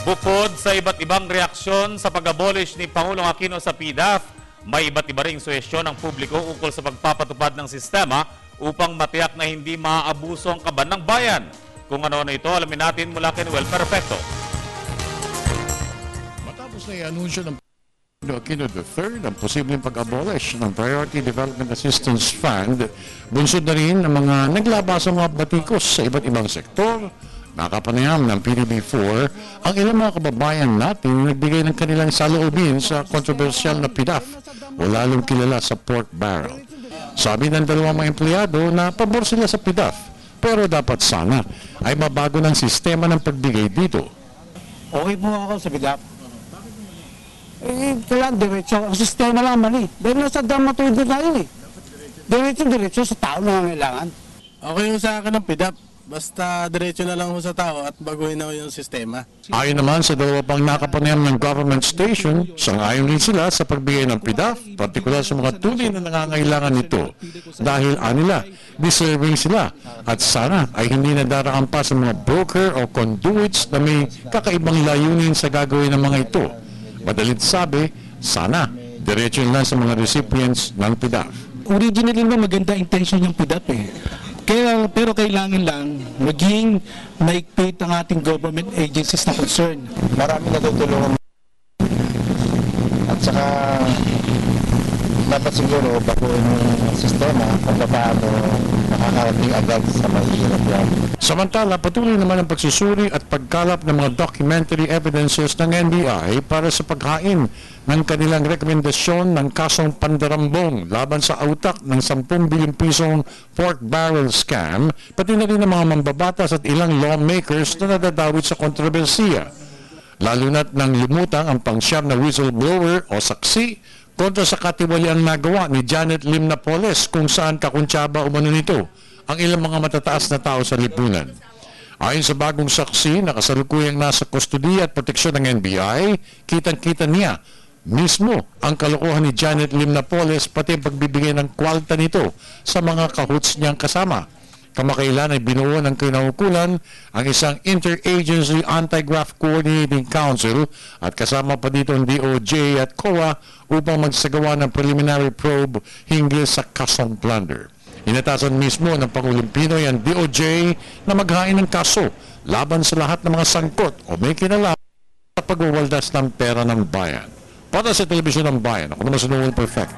Bukod sa iba't ibang reaksyon sa pag-abolish ni Pangulong Aquino sa PDAF, may iba't iba ring suhestyon ng publiko ukol sa pagpapatupad ng sistema upang matiyak na hindi maaabuso ang kaban ng bayan. Kung ano ito, alamin natin mula kay Noel Perfecto. Matapos na i-anunsyo ng Aquino III ang posibleng pag-abolish ng Priority Development Assistance Fund, bunsod na rin ng mga naglabasang mga batikos sa iba't ibang sektor. Nakapanayam ng PDB4 ang ilang mga kababayan natin nagbigay ng kanilang saloobin sa kontrobersyal na PDAF o lalong kilala sa pork barrel. Sabi ng dalawang mga empleyado na pabor sila sa PDAF, pero dapat sana ay mabago ng sistema ng pagbigay dito. Okay po ako sa PDAF. Kailangan diretso. Ang sistema lang mali. Dahil nasa dramaturgy na yun eh. Diretso sa tao na kailangan. Okay yung sa akin ng PDAF. Basta diretso na lang ho sa tao at baguhin na yung sistema. Ayon naman sa dalawa pang nakapanayam ng government station, sang-ayon rin sila sa pagbigay ng PDAF, partikular sa mga tunay na nangangailangan nito. Dahil anila, deserving sila at sana ay hindi nadaraan pa sa mga broker o conduits na may kakaibang layunin sa gagawin ng mga ito. Madalit sabi, sana diretso lang sa mga recipients ng PDAF. Originally naman maganda intention yung PDAF eh. Pero kailangan lang maging maigpit ang ating government agencies na concern. Marami natutulungan. At saka dapat siguro baguhin yung sistema kung paano makakarating agad sa mahirap yan. Samantala, patuloy naman ang pagsusuri at pagkalap ng mga documentary evidences ng NBI para sa paghain ng kanilang rekomendasyon ng kasong pandarambong laban sa utak ng 10 bilyong pisong pork barrel scam, pati na rin ng mga mambabatas at ilang lawmakers na nadadawit sa kontrobersiya. Lalo na't nang lumutang ang pangsyam na whistleblower o saksi kontra sa katiwaliang nagawa ni Janet Lim Napoles kung saan kakuntsaba umano nito ang ilang mga matataas na tao sa lipunan. Ayon sa bagong saksi na kasalukuyang nasa kustodiya at proteksyon ng NBI, kitang-kita niya mismo ang kalokohan ni Janet Lim Napoles pati ang pagbibigay ng kwalta nito sa mga kahuts niyang kasama. Kamakailan ay binuo ng kinaukulan ang isang Interagency Anti-Graft Coordinating Council at kasama pa dito ang DOJ at COA upang magsagawa ng preliminary probe hinggil sa kasong plunder. Inatasan mismo ng Pangulong Pinoy ang DOJ na maghain ng kaso laban sa lahat ng mga sangkot o may kinalaman sa pagwawaldas ng pera ng bayan. Para sa Telebisyon ng Bayan, ako naman si Noel Perfecto.